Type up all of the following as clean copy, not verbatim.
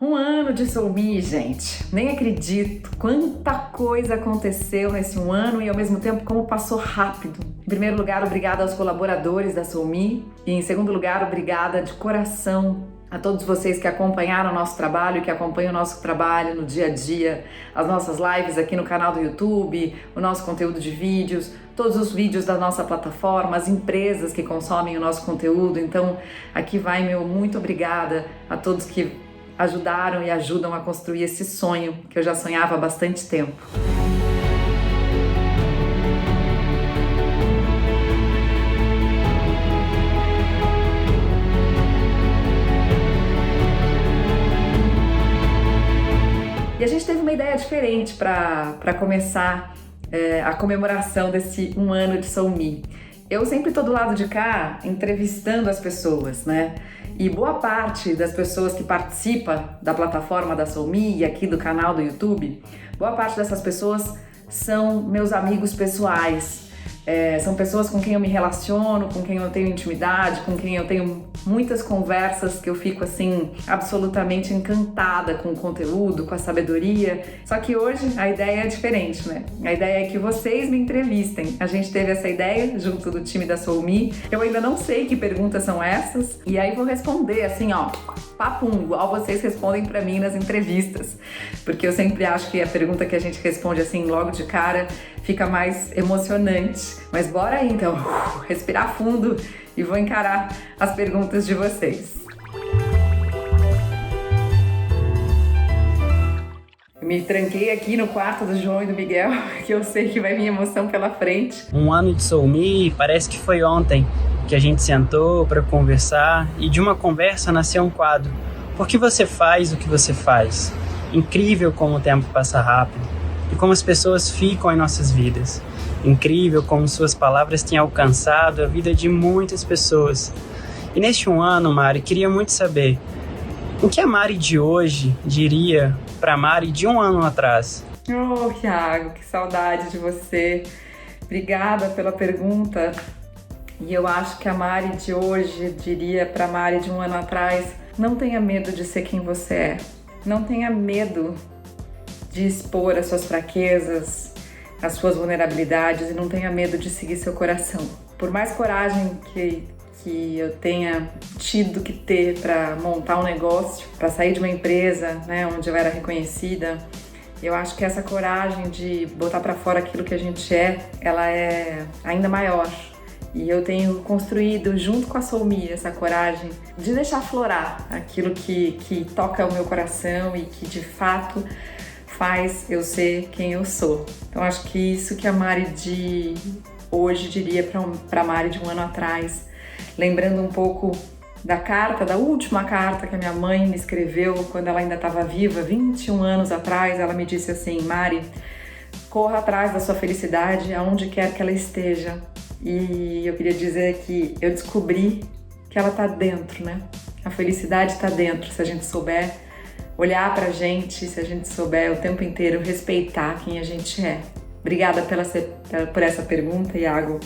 Um ano de Soumi, gente. Nem acredito quanta coisa aconteceu nesse um ano e ao mesmo tempo como passou rápido. Em primeiro lugar, obrigada aos colaboradores da Soumi e em segundo lugar, obrigada de coração a todos vocês que acompanharam o nosso trabalho, que acompanham o nosso trabalho no dia a dia, as nossas lives aqui no canal do YouTube, o nosso conteúdo de vídeos, todos os vídeos da nossa plataforma, as empresas que consomem o nosso conteúdo. Então, aqui vai meu muito obrigada a todos que ajudaram e ajudam a construir esse sonho que eu já sonhava há bastante tempo. E a gente teve uma ideia diferente para começar a comemoração desse um ano de Soumi. Eu sempre estou do lado de cá entrevistando as pessoas, né? E boa parte das pessoas que participam da plataforma da Soumi e aqui do canal do YouTube, boa parte dessas pessoas são meus amigos pessoais. São pessoas com quem eu me relaciono, com quem eu tenho intimidade, com quem eu tenho muitas conversas que eu fico assim absolutamente encantada com o conteúdo, com a sabedoria. Só que hoje a ideia é diferente, né? A ideia é que vocês me entrevistem. A gente teve essa ideia junto do time da Soumi. Eu ainda não sei que perguntas são essas e aí vou responder assim, ó, papum, igual vocês respondem pra mim nas entrevistas. Porque eu sempre acho que a pergunta que a gente responde assim logo de cara fica mais emocionante. Mas bora aí então, respirar fundo e vou encarar as perguntas de vocês. Eu me tranquei aqui no quarto do João e do Miguel, que eu sei que vai vir emoção pela frente. Um ano de Soumi, parece que foi ontem que a gente sentou para conversar e de uma conversa nasceu um quadro. Por que você faz o que você faz? Incrível como o tempo passa rápido e como as pessoas ficam em nossas vidas. Incrível como suas palavras têm alcançado a vida de muitas pessoas. E neste um ano, Mari, queria muito saber o que a Mari de hoje diria para a Mari de um ano atrás. Oh, Thiago, que saudade de você. Obrigada pela pergunta. E eu acho que a Mari de hoje diria para a Mari de um ano atrás: não tenha medo de ser quem você é. Não tenha medo de expor as suas fraquezas, as suas vulnerabilidades e não tenha medo de seguir seu coração. Por mais coragem que eu tenha tido que ter para montar um negócio, para sair de uma empresa, né, onde eu era reconhecida, eu acho que essa coragem de botar para fora aquilo que a gente ela é ainda maior. E eu tenho construído junto com a Soumi essa coragem de deixar aflorar aquilo que toca o meu coração e que de fato faz eu ser quem eu sou. Então acho que isso que a Mari de hoje diria para a Mari de um ano atrás, lembrando um pouco da última carta que a minha mãe me escreveu quando ela ainda estava viva, 21 anos atrás. Ela me disse assim: Mari, corra atrás da sua felicidade aonde quer que ela esteja. E eu queria dizer que eu descobri que ela tá dentro, né? A felicidade tá dentro, se a gente souber olhar pra gente, se a gente souber o tempo inteiro respeitar quem a gente é. Obrigada por essa pergunta, Iago,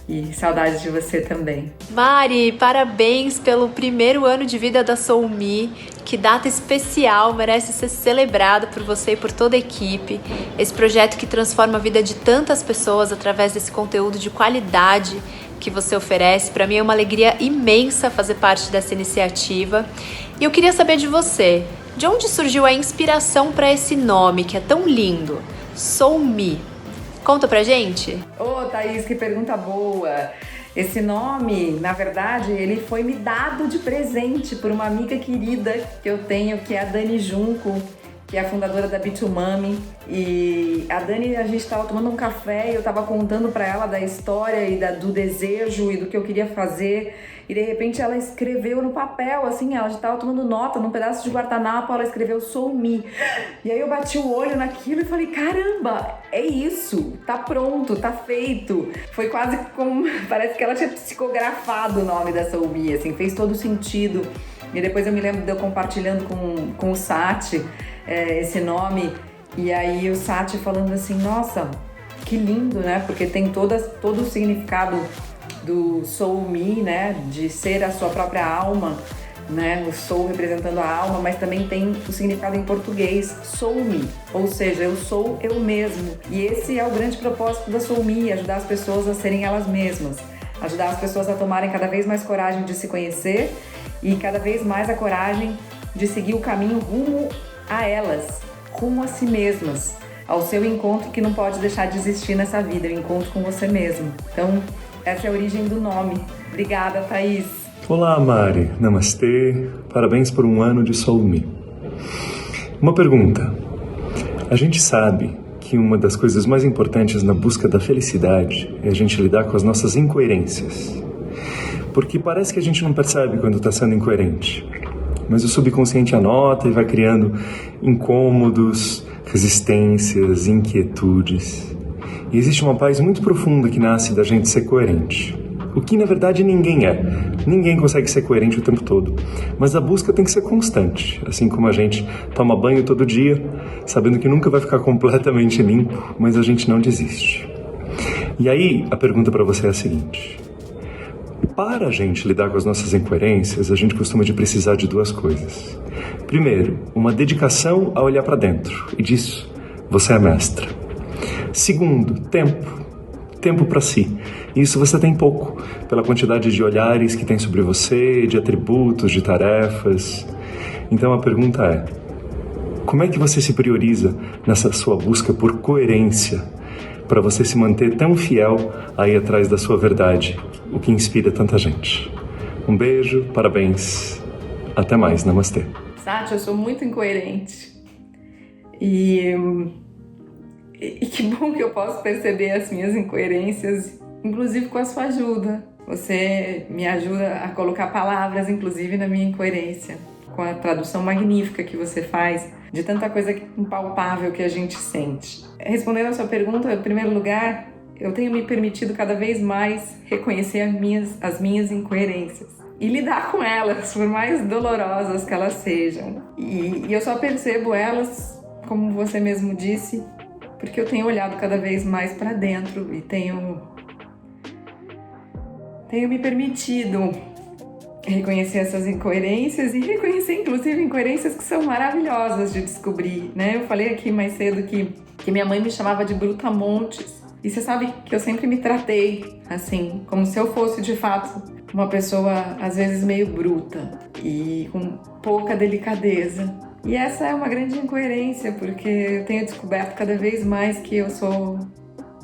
e saudades de você também. Mari, parabéns pelo primeiro ano de vida da Soumi. Que data especial, merece ser celebrado por você e por toda a equipe. Esse projeto que transforma a vida de tantas pessoas através desse conteúdo de qualidade que você oferece. Para mim é uma alegria imensa fazer parte dessa iniciativa. E eu queria saber de você, de onde surgiu a inspiração para esse nome que é tão lindo? Soumi. Conta pra gente. Ô, Thaís, que pergunta boa. Esse nome, na verdade, ele foi me dado de presente por uma amiga querida que eu tenho, que é a Dani Junco, que é a fundadora da B2Mami. E a Dani, a gente estava tomando um café e eu estava contando para ela da história e do desejo e do que eu queria fazer. E de repente ela escreveu no papel, assim, ela já estava tomando nota, num pedaço de guardanapo, ela escreveu Soumi. E aí eu bati o olho naquilo e falei: caramba, é isso, tá pronto, tá feito. Foi quase como, parece que ela tinha psicografado o nome da Soumi, assim, fez todo sentido. E depois eu me lembro de eu compartilhando com o Sati esse nome, e aí o Sati falando assim: nossa, que lindo, né? Porque tem todo o significado do Soumi, né? De ser a sua própria alma, né? O soul representando a alma, mas também tem o significado em português, soul-me, ou seja, eu sou eu mesmo. E esse é o grande propósito da Soul-me, ajudar as pessoas a serem elas mesmas, ajudar as pessoas a tomarem cada vez mais coragem de se conhecer e cada vez mais a coragem de seguir o caminho rumo a elas, rumo a si mesmas, ao seu encontro que não pode deixar de existir nessa vida, o encontro com você mesmo. Então, essa é a origem do nome. Obrigada, Thaís. Olá, Mari. Namastê. Parabéns por um ano de Soul-me. Uma pergunta. A gente sabe que uma das coisas mais importantes na busca da felicidade é a gente lidar com as nossas incoerências. Porque parece que a gente não percebe quando está sendo incoerente. Mas o subconsciente anota e vai criando incômodos, resistências, inquietudes. E existe uma paz muito profunda que nasce da gente ser coerente. O que na verdade ninguém é. Ninguém consegue ser coerente o tempo todo. Mas a busca tem que ser constante. Assim como a gente toma banho todo dia, sabendo que nunca vai ficar completamente limpo, mas a gente não desiste. E aí a pergunta para você é a seguinte. Para a gente lidar com as nossas incoerências, a gente costuma de precisar de duas coisas. Primeiro, uma dedicação a olhar para dentro. E disso, você é mestra. Segundo, tempo. Tempo para si. Isso você tem pouco, pela quantidade de olhares que tem sobre você, de atributos, de tarefas. Então a pergunta é, como é que você se prioriza nessa sua busca por coerência, para você se manter tão fiel aí atrás da sua verdade, o que inspira tanta gente? Um beijo, parabéns, até mais, namastê. Sati, eu sou muito incoerente. E que bom que eu posso perceber as minhas incoerências, inclusive com a sua ajuda. Você me ajuda a colocar palavras, inclusive, na minha incoerência, com a tradução magnífica que você faz de tanta coisa impalpável que a gente sente. Respondendo a sua pergunta, em primeiro lugar, eu tenho me permitido cada vez mais reconhecer as minhas incoerências e lidar com elas, por mais dolorosas que elas sejam. E eu só percebo elas, como você mesmo disse, porque eu tenho olhado cada vez mais para dentro e tenho me permitido reconhecer essas incoerências e reconhecer, inclusive, incoerências que são maravilhosas de descobrir, né? Eu falei aqui mais cedo que minha mãe me chamava de brutamontes. E você sabe que eu sempre me tratei assim, como se eu fosse, de fato, uma pessoa, às vezes, meio bruta e com pouca delicadeza. E essa é uma grande incoerência, porque eu tenho descoberto cada vez mais que eu sou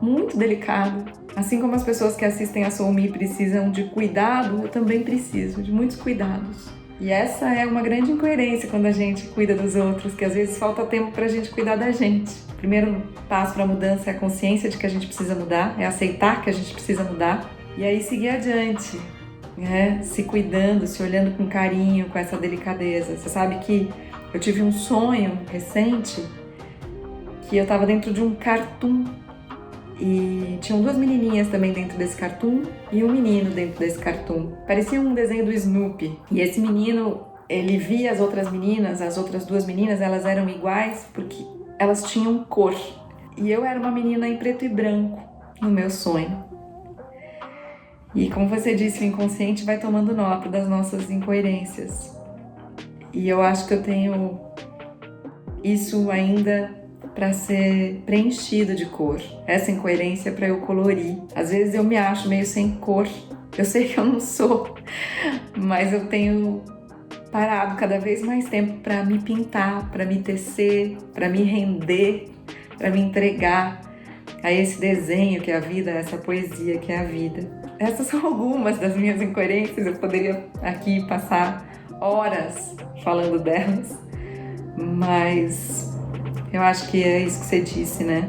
muito delicada. Assim como as pessoas que assistem a Soul-me precisam de cuidado, eu também preciso de muitos cuidados. E essa é uma grande incoerência quando a gente cuida dos outros, que às vezes falta tempo pra gente cuidar da gente. O primeiro passo para a mudança é a consciência de que a gente precisa mudar, é aceitar que a gente precisa mudar e aí seguir adiante, né? Se cuidando, se olhando com carinho, com essa delicadeza. Você sabe que eu tive um sonho recente que eu estava dentro de um cartoon e tinham duas menininhas também dentro desse cartoon e um menino dentro desse cartoon. Parecia um desenho do Snoopy. E esse menino, ele via as outras meninas, as outras duas meninas, elas eram iguais porque elas tinham cor. E eu era uma menina em preto e branco no meu sonho. E como você disse, o inconsciente vai tomando nota das nossas incoerências. E eu acho que eu tenho isso ainda para ser preenchido de cor. Essa incoerência para eu colorir. Às vezes eu me acho meio sem cor. Eu sei que eu não sou, mas eu tenho parado cada vez mais tempo para me pintar, para me tecer, para me render, para me entregar a esse desenho que é a vida, essa poesia que é a vida. Essas são algumas das minhas incoerências. Eu poderia aqui passar horas falando delas, mas eu acho que é isso que você disse, né?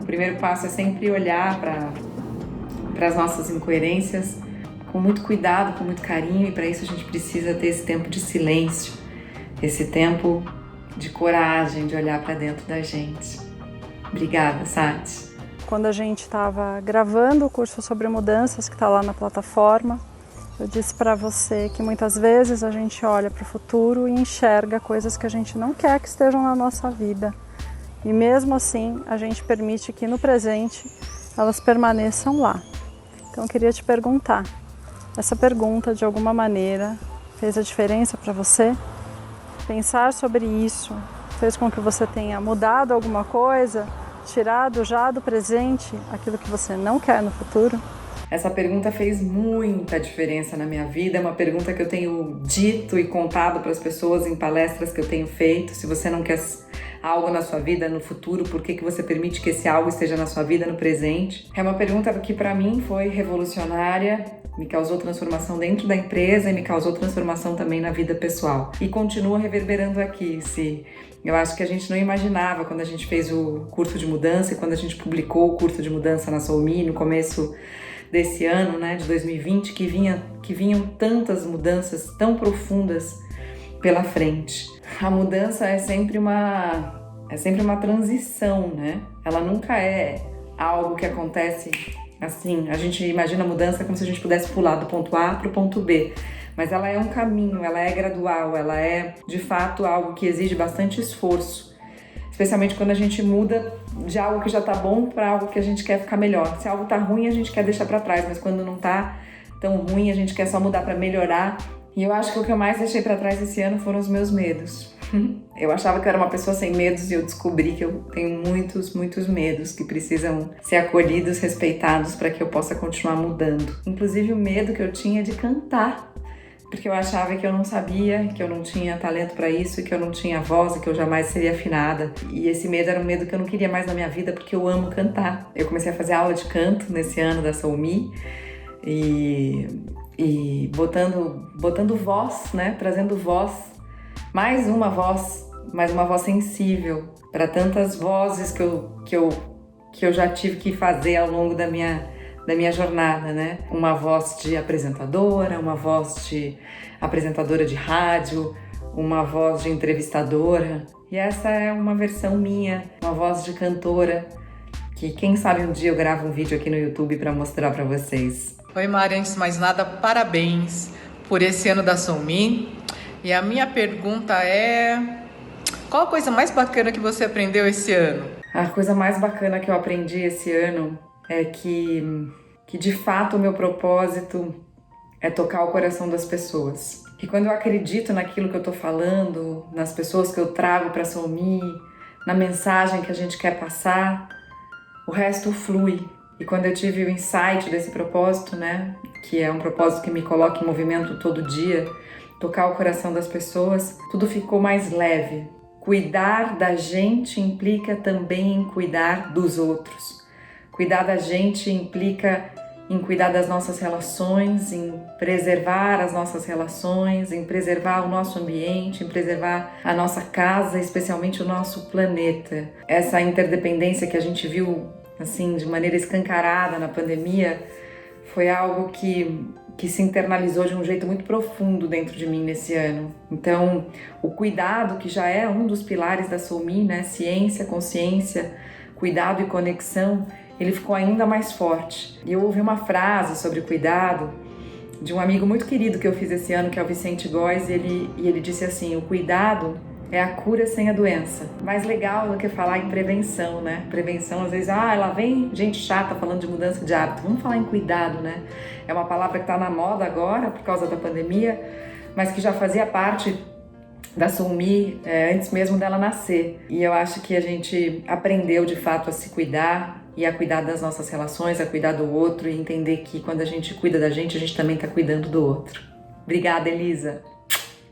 O primeiro passo é sempre olhar para as nossas incoerências com muito cuidado, com muito carinho, e para isso a gente precisa ter esse tempo de silêncio, esse tempo de coragem, de olhar para dentro da gente. Obrigada, Sati. Quando a gente estava gravando o curso sobre mudanças que está lá na plataforma, eu disse para você que muitas vezes a gente olha para o futuro e enxerga coisas que a gente não quer que estejam na nossa vida. E mesmo assim, a gente permite que no presente elas permaneçam lá. Então eu queria te perguntar, essa pergunta de alguma maneira fez a diferença para você? Pensar sobre isso fez com que você tenha mudado alguma coisa, tirado já do presente aquilo que você não quer no futuro? Essa pergunta fez muita diferença na minha vida, é uma pergunta que eu tenho dito e contado para as pessoas em palestras que eu tenho feito. Se você não quer algo na sua vida no futuro, por que você permite que esse algo esteja na sua vida no presente? É uma pergunta que para mim foi revolucionária, me causou transformação dentro da empresa e me causou transformação também na vida pessoal. E continua reverberando aqui, eu acho que a gente não imaginava quando a gente fez o curso de mudança e quando a gente publicou o curso de mudança na Soulme no começo desse ano, né, de 2020, que vinham tantas mudanças tão profundas pela frente. A mudança é sempre uma transição, né? Ela nunca é algo que acontece assim. A gente imagina a mudança como se a gente pudesse pular do ponto A para o ponto B. Mas ela é um caminho, ela é gradual, ela é, de fato, algo que exige bastante esforço. Especialmente quando a gente muda de algo que já tá bom para algo que a gente quer ficar melhor. Se algo tá ruim, a gente quer deixar para trás, mas quando não tá tão ruim, a gente quer só mudar para melhorar. E eu acho que o que eu mais deixei para trás esse ano foram os meus medos. Eu achava que eu era uma pessoa sem medos e eu descobri que eu tenho muitos, muitos medos que precisam ser acolhidos, respeitados para que eu possa continuar mudando. Inclusive o medo que eu tinha de cantar. Porque eu achava que eu não sabia, que eu não tinha talento para isso, que eu não tinha voz e que eu jamais seria afinada. E esse medo era um medo que eu não queria mais na minha vida porque eu amo cantar. Eu comecei a fazer aula de canto nesse ano da Soulme e botando voz, né? Trazendo voz, mais uma voz sensível para tantas vozes que eu já tive que fazer ao longo da minha jornada, né? Uma voz de apresentadora, uma voz de apresentadora de rádio, uma voz de entrevistadora. E essa é uma versão minha, uma voz de cantora, que quem sabe um dia eu gravo um vídeo aqui no YouTube para mostrar para vocês. Oi, Mari, antes de mais nada, parabéns por esse ano da Soulme. E a minha pergunta é: qual a coisa mais bacana que você aprendeu esse ano? A coisa mais bacana que eu aprendi esse ano é que de fato o meu propósito é tocar o coração das pessoas. E quando eu acredito naquilo que eu tô falando, nas pessoas que eu trago para Soulme, na mensagem que a gente quer passar, o resto flui. E quando eu tive o insight desse propósito, né, que é um propósito que me coloca em movimento todo dia, tocar o coração das pessoas, tudo ficou mais leve. Cuidar da gente implica também em cuidar dos outros. Cuidar da gente implica em cuidar das nossas relações, em preservar as nossas relações, em preservar o nosso ambiente, em preservar a nossa casa, especialmente o nosso planeta. Essa interdependência que a gente viu assim de maneira escancarada na pandemia foi algo que se internalizou de um jeito muito profundo dentro de mim nesse ano. Então, o cuidado, que já é um dos pilares da Soulme, né? Ciência, consciência, cuidado e conexão, ele ficou ainda mais forte. E eu ouvi uma frase sobre cuidado de um amigo muito querido que eu fiz esse ano, que é o Vicente Góes, e ele disse assim: o cuidado é a cura sem a doença. Mais legal do que falar em prevenção, né? Prevenção, às vezes, lá vem gente chata falando de mudança de hábito. Vamos falar em cuidado, né? É uma palavra que está na moda agora, por causa da pandemia, mas que já fazia parte da Soulme antes mesmo dela nascer. E eu acho que a gente aprendeu, de fato, a se cuidar e a cuidar das nossas relações, a cuidar do outro e entender que quando a gente cuida da gente, a gente também está cuidando do outro. Obrigada, Elisa.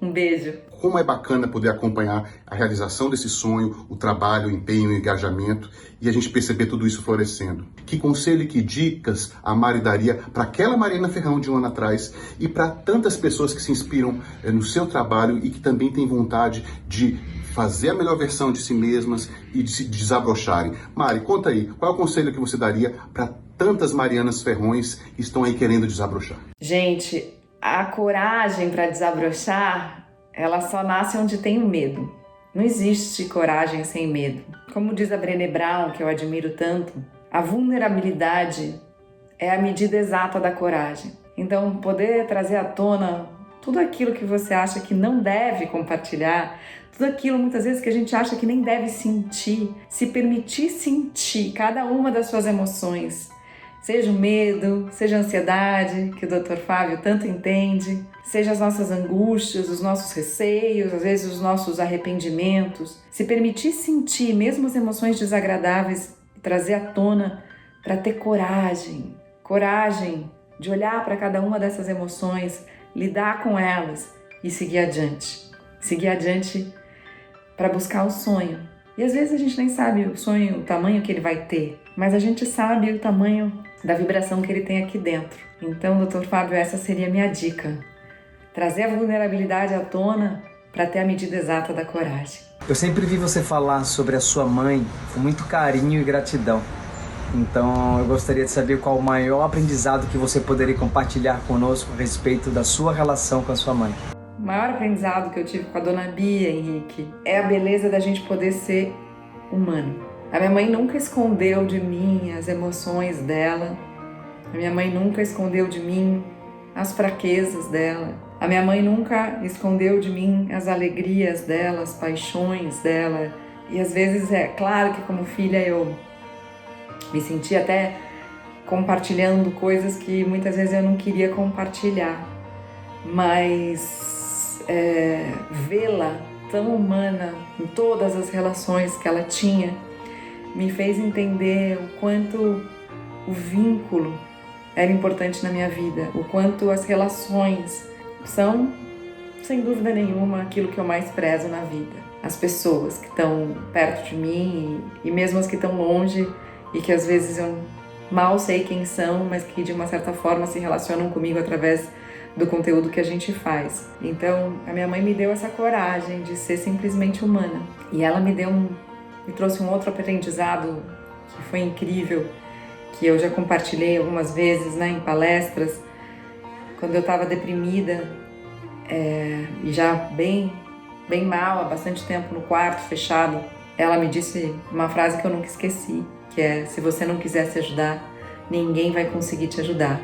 Um beijo. Como é bacana poder acompanhar a realização desse sonho, o trabalho, o empenho, o engajamento e a gente perceber tudo isso florescendo. Que conselho e que dicas a Mari daria para aquela Mariana Ferrão de um ano atrás e para tantas pessoas que se inspiram no seu trabalho e que também têm vontade de fazer a melhor versão de si mesmas e de se desabrocharem. Mari, conta aí, qual é o conselho que você daria para tantas Marianas Ferrões que estão aí querendo desabrochar? Gente, a coragem para desabrochar, ela só nasce onde tem o medo. Não existe coragem sem medo. Como diz a Brené Brown, que eu admiro tanto, a vulnerabilidade é a medida exata da coragem. Então, poder trazer à tona tudo aquilo que você acha que não deve compartilhar, tudo aquilo muitas vezes que a gente acha que nem deve sentir, se permitir sentir cada uma das suas emoções, Seja o medo, seja a ansiedade, que o Dr. Fábio tanto entende, seja as nossas angústias, os nossos receios, às vezes os nossos arrependimentos. Se permitir sentir mesmo as emoções desagradáveis e trazer à tona para ter coragem de olhar para cada uma dessas emoções, lidar com elas e seguir adiante. Seguir adiante para buscar o sonho. E às vezes a gente nem sabe o sonho, o tamanho que ele vai ter, mas a gente sabe o tamanho da vibração que ele tem aqui dentro. Então, Dr. Fábio, essa seria a minha dica. Trazer a vulnerabilidade à tona para ter a medida exata da coragem. Eu sempre vi você falar sobre a sua mãe com muito carinho e gratidão. Então, eu gostaria de saber qual o maior aprendizado que você poderia compartilhar conosco a respeito da sua relação com a sua mãe. O maior aprendizado que eu tive com a Dona Bia, Henrique, é a beleza da gente poder ser humano. A minha mãe nunca escondeu de mim as emoções dela. A minha mãe nunca escondeu de mim as fraquezas dela. A minha mãe nunca escondeu de mim as alegrias dela, as paixões dela. E às vezes, é claro que como filha eu me senti até compartilhando coisas que muitas vezes eu não queria compartilhar. Mas vê-la tão humana em todas as relações que ela tinha me fez entender o quanto o vínculo era importante na minha vida, o quanto as relações são, sem dúvida nenhuma, aquilo que eu mais prezo na vida. As pessoas que estão perto de mim e mesmo as que estão longe e que às vezes eu mal sei quem são, mas que de uma certa forma se relacionam comigo através do conteúdo que a gente faz. Então, a minha mãe me deu essa coragem de ser simplesmente humana. E ela me trouxe um outro aprendizado que foi incrível, que eu já compartilhei algumas vezes, em palestras. Quando eu estava deprimida e já bem mal, há bastante tempo no quarto, fechado, ela me disse uma frase que eu nunca esqueci, que é: se você não quiser se ajudar, ninguém vai conseguir te ajudar.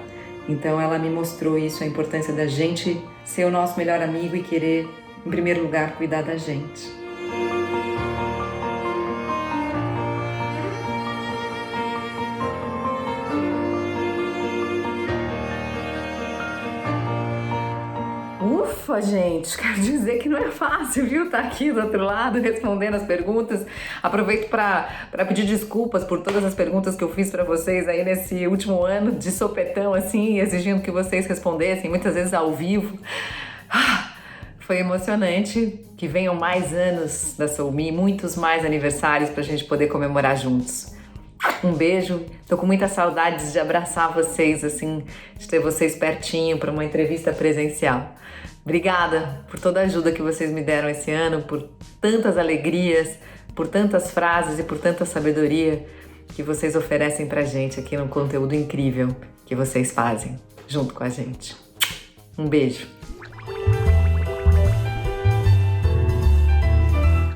Então ela me mostrou isso, a importância da gente ser o nosso melhor amigo e querer, em primeiro lugar, cuidar da gente. Ufa, gente, quero dizer que não é fácil, viu? Tá aqui do outro lado respondendo as perguntas. Aproveito para pedir desculpas por todas as perguntas que eu fiz para vocês aí nesse último ano de sopetão, assim, exigindo que vocês respondessem, muitas vezes ao vivo. Foi emocionante. Que venham mais anos da SoulMe, muitos mais aniversários pra gente poder comemorar juntos. Um beijo, tô com muitas saudades de abraçar vocês, assim, de ter vocês pertinho para uma entrevista presencial. Obrigada por toda a ajuda que vocês me deram esse ano, por tantas alegrias, por tantas frases e por tanta sabedoria que vocês oferecem pra gente aqui no conteúdo incrível que vocês fazem junto com a gente. Um beijo.